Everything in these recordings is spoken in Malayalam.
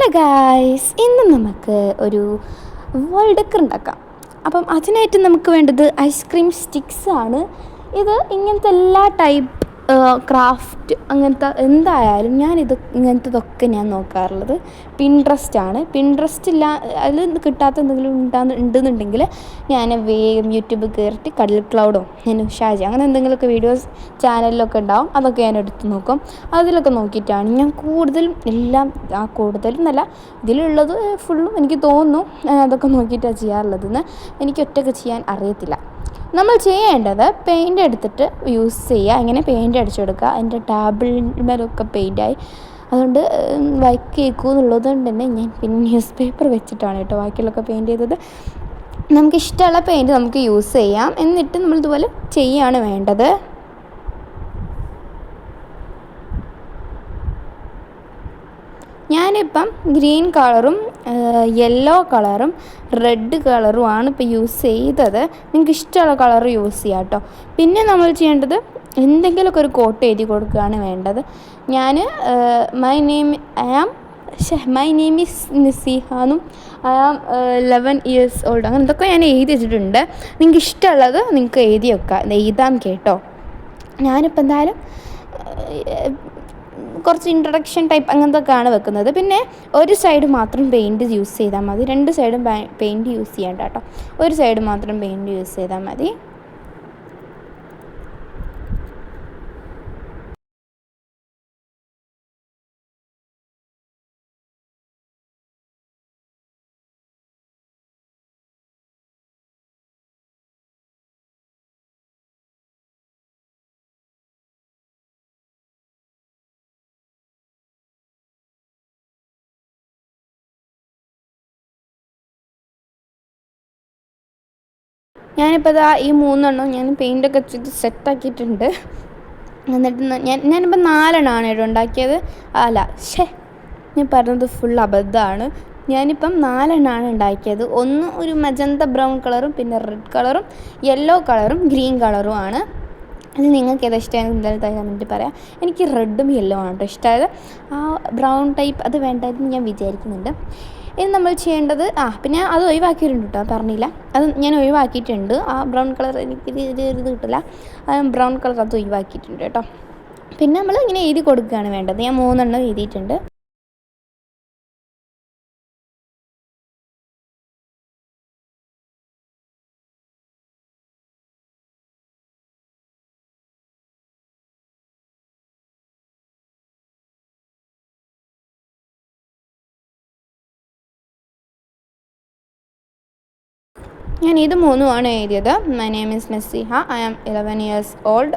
ഹലോ ഗായ്സ്, ഇന്ന് നമുക്ക് ഒരു വേൾഡ് ഡെക്കർ ഉണ്ടാക്കാം. അപ്പം അതിനായിട്ട് നമുക്ക് വേണ്ടത് ഐസ്ക്രീം സ്റ്റിക്സ് ആണ്. ഇത് ഇങ്ങനത്തെ എല്ലാ ടൈപ്പ് ക്രാഫ്റ്റ് അങ്ങനത്തെ എന്തായാലും ഇങ്ങനത്തതൊക്കെ ഞാൻ നോക്കാറുള്ളത് പിൻട്രസ്റ്റ് ആണ്. പിൻട്രസ്റ്റ് ഇല്ല അതിൽ കിട്ടാത്ത എന്തെങ്കിലും ഉണ്ടെന്നുണ്ടെങ്കിൽ ഞാൻ വേഗം യൂട്യൂബ് കയറിയിട്ട് കടൽ ക്ലൗഡോ ഷാജി അങ്ങനെ എന്തെങ്കിലുമൊക്കെ വീഡിയോസ് ചാനലിലൊക്കെ ഉണ്ടാവും, അതൊക്കെ ഞാൻ എടുത്ത് നോക്കും. അതിലൊക്കെ നോക്കിയിട്ടാണ് ഞാൻ കൂടുതലും കൂടുതലെന്നല്ല, ഇതിലുള്ളത് ഫുള്ളും എനിക്ക് തോന്നുന്നു അതൊക്കെ നോക്കിയിട്ടാണ് ചെയ്യാറുള്ളതെന്ന്. എനിക്ക് ഒറ്റയ്ക്ക് ചെയ്യാൻ അറിയത്തില്ല. നമ്മൾ ചെയ്യേണ്ടത് പെയിൻ്റ് എടുത്തിട്ട് യൂസ് ചെയ്യുക. ഇങ്ങനെ പെയിൻ്റ് അടിച്ചു കൊടുക്കുക. അതിൻ്റെ ടേബിളിന്മേലൊക്കെ പെയിൻ്റായി, അതുകൊണ്ട് വൈക്കേക്കൂ എന്നുള്ളത് കൊണ്ട് തന്നെ ഞാൻ പിന്നെ ന്യൂസ് പേപ്പർ വെച്ചിട്ടാണ് കേട്ടോ ബാക്കിയുള്ളതൊക്കെ പെയിൻറ്റ് ചെയ്തത്. നമുക്കിഷ്ടമുള്ള പെയിൻറ്റ് നമുക്ക് യൂസ് ചെയ്യാം. എന്നിട്ട് നമ്മളിതുപോലെ ചെയ്യുകയാണ് വേണ്ടത്. ഞാനിപ്പം ഗ്രീൻ കളറും യെല്ലോ കളറും റെഡ് കളറുമാണ് ഇപ്പോൾ യൂസ് ചെയ്തത്. നിങ്ങൾക്ക് ഇഷ്ടമുള്ള കളർ യൂസ് ചെയ്യാം കേട്ടോ. പിന്നെ നമ്മൾ ചെയ്യേണ്ടത് എന്തെങ്കിലുമൊക്കെ ഒരു കോട്ട് എഴുതി കൊടുക്കുകയാണ് വേണ്ടത്. ഞാൻ മൈ നെയിം ഈസ് നസീഹാന്നും ഐ ആം 11 years old അങ്ങനെ ഇതൊക്കെ ഞാൻ എഴുതി വെച്ചിട്ടുണ്ട്. നിങ്ങൾക്ക് ഇഷ്ടമുള്ളത് നിങ്ങൾക്ക് എഴുതാം കേട്ടോ. ഞാനിപ്പോൾ എന്തായാലും കുറച്ച് ഇൻട്രൊഡക്ഷൻ ടൈപ്പ് അങ്ങനത്തൊക്കെയാണ് വെക്കുന്നത്. പിന്നെ ഒരു സൈഡ് മാത്രം പെയിൻറ്റ് യൂസ് ചെയ്താൽ മതി, രണ്ട് സൈഡും പെയിൻറ്റ് യൂസ് ചെയ്യേണ്ട കേട്ടോ. ഒരു സൈഡ് മാത്രം പെയിൻറ്റ് യൂസ് ചെയ്താൽ മതി. ഞാനിപ്പോൾ ഇതാ ഈ 3 ഞാൻ പെയിൻ്റൊക്കെ ചെയ്ത് സെറ്റാക്കിയിട്ടുണ്ട്. എന്നിട്ട് ഞാനിപ്പോൾ 4 കേട്ടോ ഉണ്ടാക്കിയത്. ഞാൻ പറഞ്ഞത് ഫുൾ അബദ്ധമാണ്. ഞാനിപ്പം 4 ഉണ്ടാക്കിയത്. ഒന്ന് ഒരു മജന്ത ബ്രൗൺ കളറും പിന്നെ റെഡ് കളറും യെല്ലോ കളറും ഗ്രീൻ കളറും ആണ്. അത് നിങ്ങൾക്ക് ഏതാ ഇഷ്ടമായത് എന്തായാലും കമൻറ്റ് പറയാം. എനിക്ക് റെഡും യെല്ലോ ആണ് കേട്ടോ ഇഷ്ടമായത്. ആ ബ്രൗൺ ടൈപ്പ് അത് വേണ്ടായിരുന്നു ഞാൻ വിചാരിക്കുന്നുണ്ട്. ഇനി നമ്മൾ ചെയ്യേണ്ടത് പിന്നെ അത് ഒഴിവാക്കിയിട്ടുണ്ട് കേട്ടോ, പറഞ്ഞില്ല, അത് ഞാൻ ഒഴിവാക്കിയിട്ടുണ്ട്. ആ ബ്രൗൺ കളർ എനിക്ക് ഇത് കിട്ടില്ല, ബ്രൗൺ കളർ അത് ഒഴിവാക്കിയിട്ടുണ്ട് കേട്ടോ. പിന്നെ നമ്മൾ ഇങ്ങനെ എഴുതി കൊടുക്കുകയാണ് വേണ്ടത്. ഞാൻ 3 എഴുതിയിട്ടുണ്ട്. ഞാൻ ഇത് 3 എഴുതിയത്. My name is Naseeha, I am 11 years old,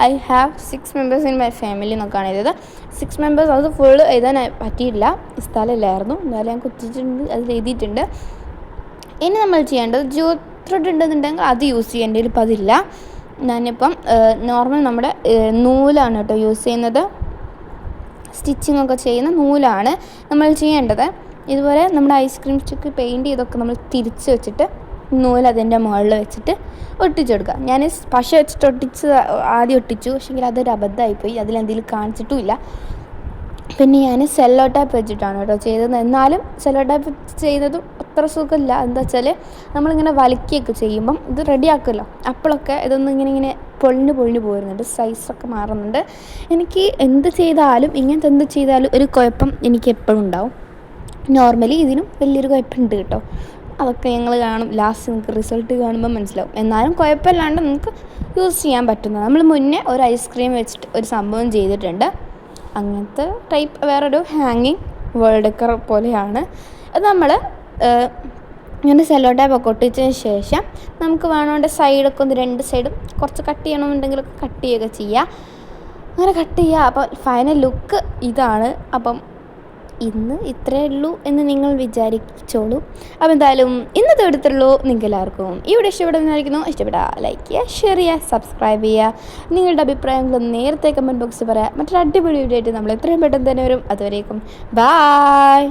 I have 6 members in my family എന്നൊക്കെയാണ് എഴുതിയത്. 6 members അത് ഫുള്ള് എഴുതാൻ പറ്റിയില്ല, സ്ഥലമില്ലായിരുന്നു, എന്നാലും ഞാൻ കുത്തിയിട്ടുണ്ട്, അതിൽ എഴുതിയിട്ടുണ്ട്. ഇനി നമ്മൾ ചെയ്യേണ്ടത് ത്രെഡ് ഉണ്ടെന്നുണ്ടെങ്കിൽ അത് യൂസ് ചെയ്യേണ്ടതിൽ ഇപ്പം അതില്ല. ഞാനിപ്പം നോർമൽ നമ്മുടെ നൂലാണ് കേട്ടോ യൂസ് ചെയ്യുന്നത്. സ്റ്റിച്ചിങ് ഒക്കെ ചെയ്യുന്ന നൂലാണ് നമ്മൾ ചെയ്യേണ്ടത്. ഇതുപോലെ നമ്മുടെ ഐസ്ക്രീം സ്റ്റിക്ക് പെയിൻറ്റ് ചെയ്തൊക്കെ നമ്മൾ തിരിച്ച് വെച്ചിട്ട് നൂല് അതിൻ്റെ മുകളിൽ വെച്ചിട്ട് ഒട്ടിച്ചെടുക്കുക. ഞാൻ പശ വെച്ചിട്ട് ആദ്യം ഒട്ടിച്ചു, പക്ഷേങ്കിൽ അതൊരു അബദ്ധമായിപ്പോയി, അതിലെന്തെങ്കിലും കാണിച്ചിട്ടുമില്ല. പിന്നെ ഞാൻ സെല്ലോ ടാപ്പ് വെച്ചിട്ടാണ് കേട്ടോ ചെയ്തത്. എന്നാലും സെല്ലോ ടാപ്പ് ചെയ്യുന്നതും അത്ര സുഖമില്ല. എന്താ വെച്ചാൽ നമ്മളിങ്ങനെ വലിക്കുകയൊക്കെ ചെയ്യുമ്പം ഇത് റെഡിയാക്കുമല്ലോ, അപ്പോഴൊക്കെ ഇതൊന്നും ഇങ്ങനെ പൊളിഞ്ഞു പോരുന്നുണ്ട്, സൈസൊക്കെ മാറുന്നുണ്ട്. എനിക്ക് എന്ത് ചെയ്താലും ഒരു കുഴപ്പം എനിക്ക് എപ്പോഴും ഉണ്ടാവും. നോർമലി ഇതിനും വലിയൊരു കുഴപ്പമുണ്ട് കേട്ടോ. അതൊക്കെ ഞങ്ങൾ കാണും, ലാസ്റ്റ് നിങ്ങൾക്ക് റിസൾട്ട് കാണുമ്പോൾ മനസ്സിലാവും. എന്നാലും കുഴപ്പമില്ലാണ്ട് നിങ്ങൾക്ക് യൂസ് ചെയ്യാൻ പറ്റുന്നത്. നമ്മൾ മുന്നേ ഒരു ഐസ്ക്രീം വെച്ചിട്ട് ഒരു സംഭവം ചെയ്തിട്ടുണ്ട്, അങ്ങനത്തെ ടൈപ്പ് വേറൊരു ഹാങ്ങിങ് വേൾഡ് ഡെക്കർ പോലെയാണ് അത്. നമ്മൾ ഇങ്ങനെ സെല്ലോ ടാപ്പൊക്കെ ഒട്ടിച്ചതിന് ശേഷം നമുക്ക് വേണമെങ്കിൽ സൈഡൊക്കെ 2 സൈഡും കുറച്ച് കട്ട് ചെയ്യണമെന്നുണ്ടെങ്കിലൊക്കെ കട്ട് ചെയ്യുകയൊക്കെ ചെയ്യുക. അങ്ങനെ കട്ട് ചെയ്യുക. അപ്പോൾ ഫൈനൽ ലുക്ക് ഇതാണ്. അപ്പം ഇന്ന് ഇത്രയേ ഉള്ളൂ എന്ന് നിങ്ങൾ വിചാരിച്ചോളൂ. അപ്പോൾ എന്തായാലും ഇന്നത്തെ എടുത്തുള്ളൂ. നിങ്ങൾക്ക് എല്ലാവർക്കും ഇവിടെ ഇഷ്ടപ്പെടുന്നതായിരിക്കുന്നു. ഇഷ്ടപ്പെട്ടാൽ ലൈക്ക് ചെയ്യുക, ഷെയർ ചെയ്യുക, സബ്സ്ക്രൈബ് ചെയ്യുക. നിങ്ങളുടെ അഭിപ്രായങ്ങൾ നേരത്തെ കമൻറ്റ് ബോക്സിൽ പറയാം. മറ്റൊരു അടിപൊളി വീഡിയോ ആയിട്ട് നമ്മൾ എത്രയും പെട്ടെന്ന് തന്നെ വരും. അതുവരേക്കും ബായ്.